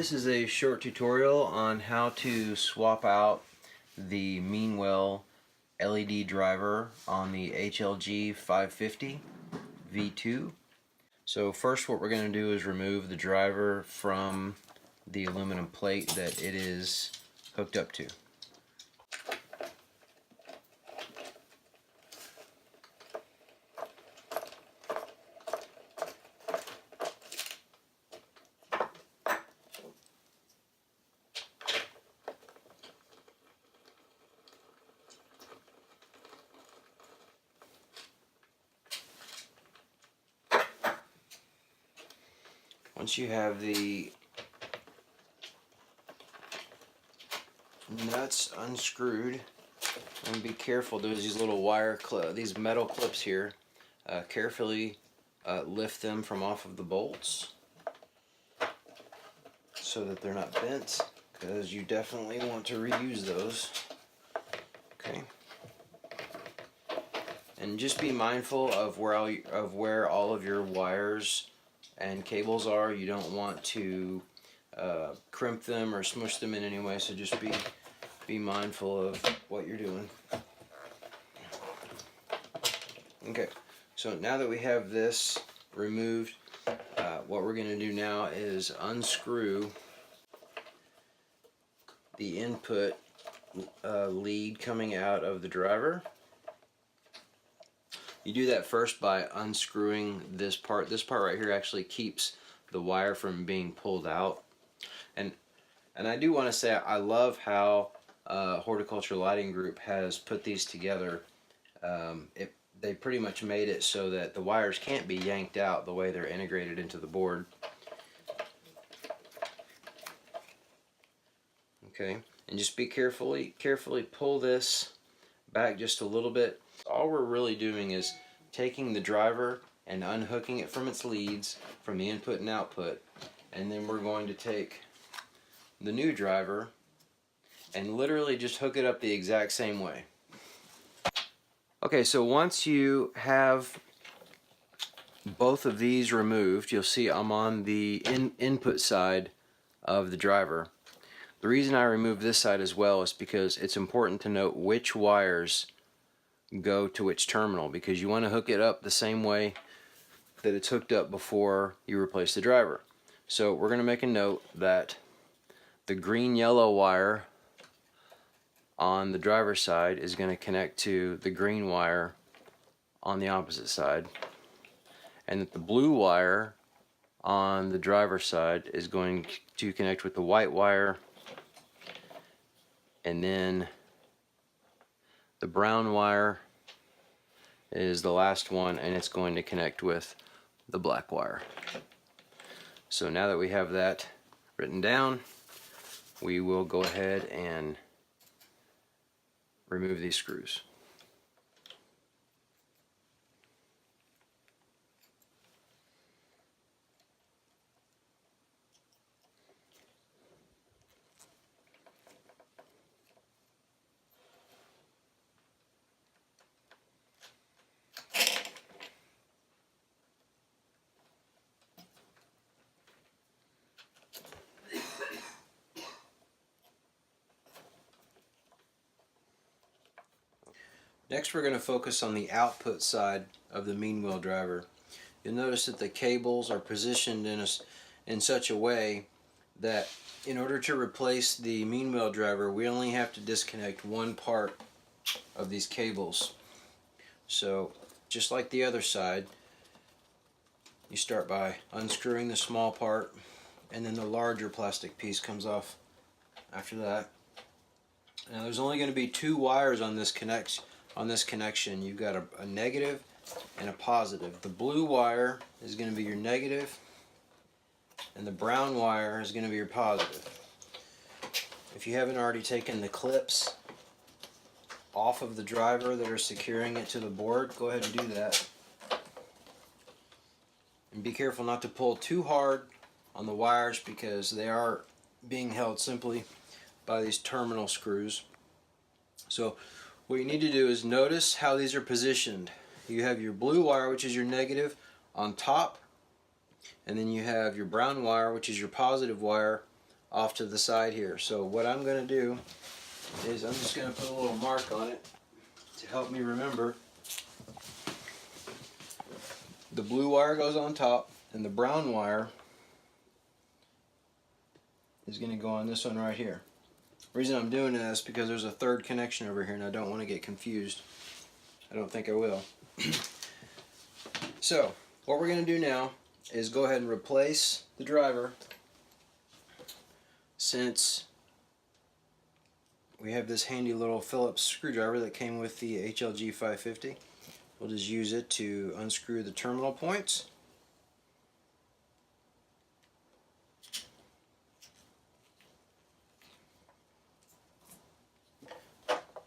This is a short tutorial on how to swap out the Meanwell LED driver on the HLG-550V2. So first what we're going to do is remove the driver from the aluminum plate that it is hooked up to. Once you have the nuts unscrewed, and be careful, there's these little these metal clips here. Carefully lift them from off of the bolts so that they're not bent, because you definitely want to reuse those. Okay. And just be mindful of where all of your wires and cables are. You don't want to crimp them or smush them in any way, so just be mindful of what you're doing. Okay, so now that we have this removed, what we're going to do now is unscrew the input lead coming out of the driver. You do that first by unscrewing this part. This part right here actually keeps the wire from being pulled out. And I do want to say I love how Horticulture Lighting Group has put these together. They pretty much made it so that the wires can't be yanked out the way they're integrated into the board. Okay, and just be carefully pull this back just a little bit. All we're really doing is taking the driver and unhooking it from its leads from the input and output, and then we're going to take the new driver and literally just hook it up the exact same way. Okay, so once you have both of these removed, you'll see I'm on the input side of the driver. The reason I removed this side as well is because it's important to note which wires go to which terminal, because you want to hook it up the same way that it's hooked up before you replace the driver. So we're going to make a note that the green-yellow wire on the driver's side is going to connect to the green wire on the opposite side, and that the blue wire on the driver's side is going to connect with the white wire, and then the brown wire is the last one, and it's going to connect with the black wire. So now that we have that written down, we will go ahead and remove these screws. Next, we're going to focus on the output side of the Meanwell driver. You'll notice that the cables are positioned in such a way that in order to replace the Meanwell driver, we only have to disconnect one part of these cables. So just like the other side, you start by unscrewing the small part, and then the larger plastic piece comes off after that. Now there's only going to be two wires on this connection. You've got a negative and a positive. The blue wire is going to be your negative, and the brown wire is going to be your positive. If you haven't already taken the clips off of the driver that are securing it to the board, go ahead and do that. And be careful not to pull too hard on the wires, because they are being held simply by these terminal screws. So what you need to do is notice how these are positioned. You have your blue wire, which is your negative, on top, and then you have your brown wire, which is your positive wire, off to the side here. So what I'm going to do is I'm just going to put a little mark on it to help me remember. The blue wire goes on top, and the brown wire is going to go on this one right here. The reason I'm doing that is because there's a third connection over here, and I don't want to get confused. I don't think I will. So what we're going to do now is go ahead and replace the driver. Since we have this handy little Phillips screwdriver that came with the HLG-550, we'll just use it to unscrew the terminal points.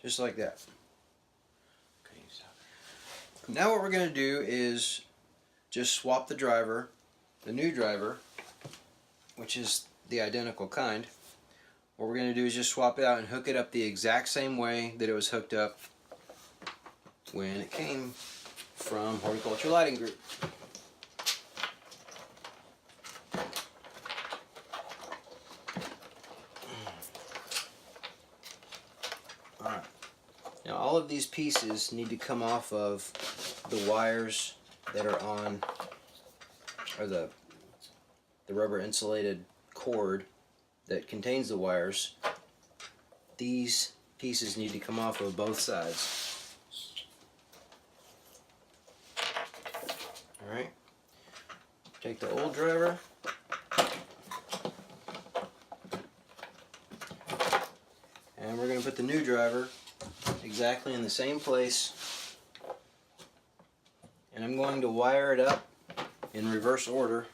Just like that. Now what we're going to do is just swap the driver, the new driver, which is the identical kind. What we're going to do is just swap it out and hook it up the exact same way that it was hooked up when it came from Horticulture Lighting Group. Alright, now all of these pieces need to come off of the wires that are on, or the rubber insulated cord that contains the wires. These pieces need to come off of both sides. Alright, take the old driver, and we're going to put the new driver exactly in the same place, and I'm going to wire it up in reverse order.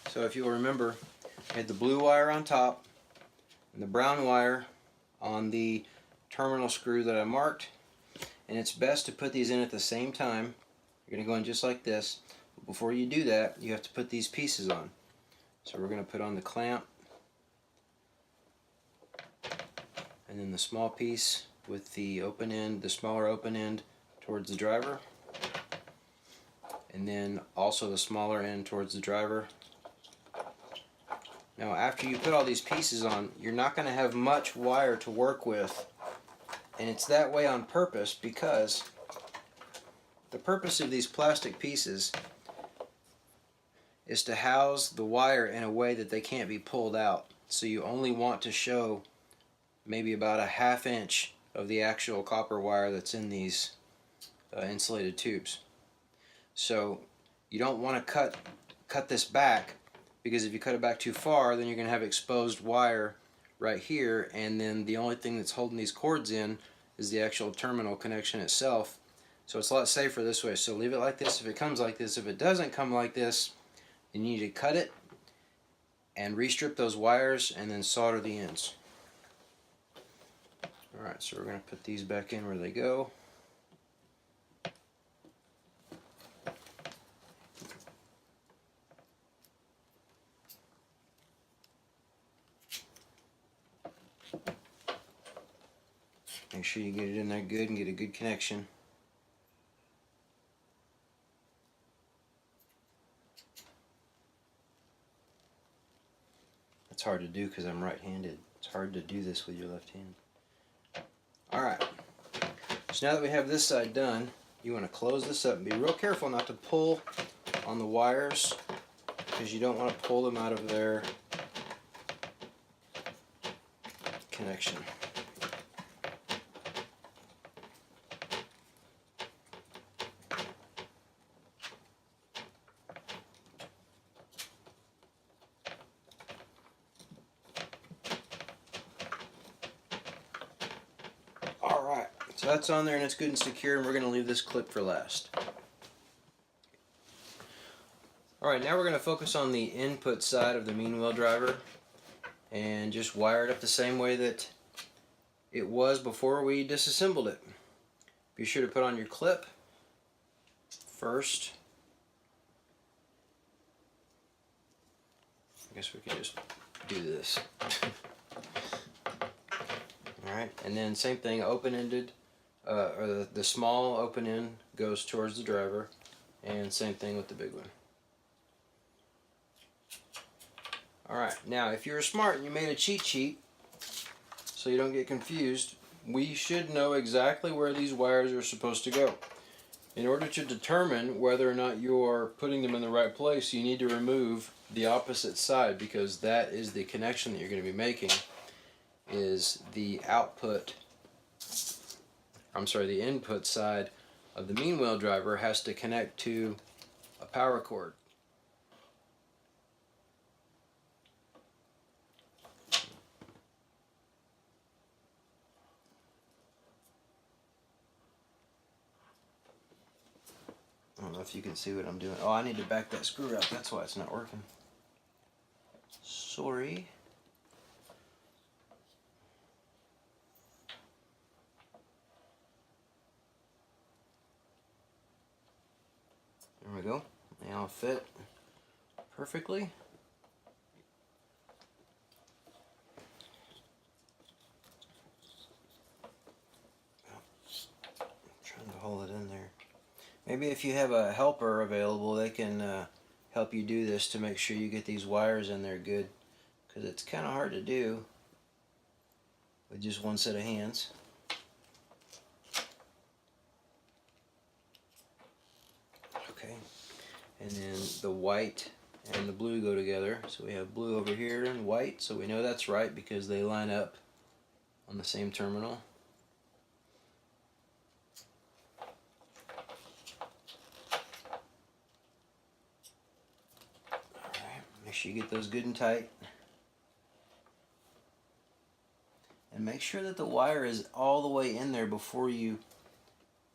So if you'll remember, I had the blue wire on top and the brown wire on the terminal screw that I marked, and it's best to put these in at the same time. You're going to go in just like this. But before you do that, you have to put these pieces on. So we're going to put on the clamp, and then the small piece with the open end, the smaller open end towards the driver, and then also the smaller end towards the driver. Now after you put all these pieces on, you're not going to have much wire to work with, and it's that way on purpose because the purpose of these plastic pieces is to house the wire in a way that they can't be pulled out. So you only want to show maybe about a ½ inch of the actual copper wire that's in these insulated tubes. So you don't want to cut this back, because if you cut it back too far, then you're going to have exposed wire right here, and then the only thing that's holding these cords in is the actual terminal connection itself. So it's a lot safer this way. So leave it like this if it comes like this. If it doesn't come like this, then you need to cut it and restrip those wires and then solder the ends. Alright, so we're going to put these back in where they go. Make sure you get it in there good and get a good connection. It's hard to do because I'm right-handed. It's hard to do this with your left hand. Alright, so now that we have this side done, you want to close this up and be real careful not to pull on the wires, because you don't want to pull them out of their connection. Alright, so that's on there and it's good and secure, and we're going to leave this clip for last. Alright, now we're going to focus on the input side of the Meanwell driver and just wire it up the same way that it was before we disassembled it. Be sure to put on your clip first. I guess we can just do this. Alright, and then same thing, open-ended, or the small open end goes towards the driver, and same thing with the big one. Alright, now if you're smart and you made a cheat sheet so you don't get confused, we should know exactly where these wires are supposed to go. In order to determine whether or not you're putting them in the right place, you need to remove the opposite side, because that is the connection that you're going to be making, is the output, the input side of the Meanwell driver has to connect to a power cord. I don't know if you can see what I'm doing. Oh, I need to back that screw out. That's why it's not working. Sorry. There we go. Now fit perfectly. I'm trying to hold it in there. Maybe if you have a helper available, they can help you do this to make sure you get these wires in there good, because it's kind of hard to do with just one set of hands. Okay, and then the white and the blue go together, so we have blue over here and white, so we know that's right because they line up on the same terminal. Make sure you get those good and tight. And make sure that the wire is all the way in there before you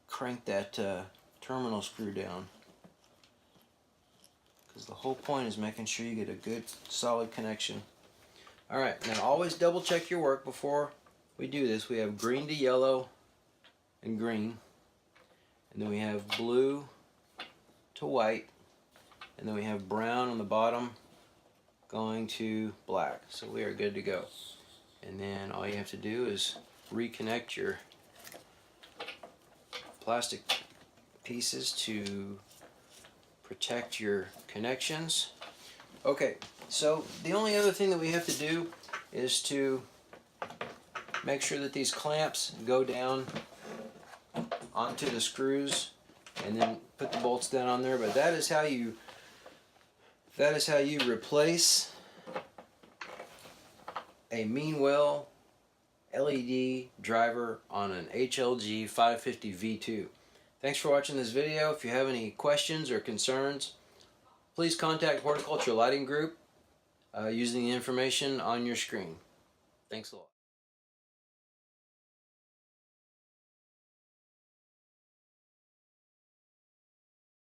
crank that terminal screw down. Because the whole point is making sure you get a good solid connection. Alright, now always double check your work before we do this. We have green to yellow and green. And then we have blue to white. And then we have brown on the bottom going to black, so we are good to go. And then all you have to do is reconnect your plastic pieces to protect your connections. Okay, so the only other thing that we have to do is to make sure that these clamps go down onto the screws, and then put the bolts down on there. But that is how you replace a Meanwell LED driver on an HLG-550V2. Thanks for watching this video. If you have any questions or concerns, please contact Horticulture Lighting Group using the information on your screen. Thanks a lot.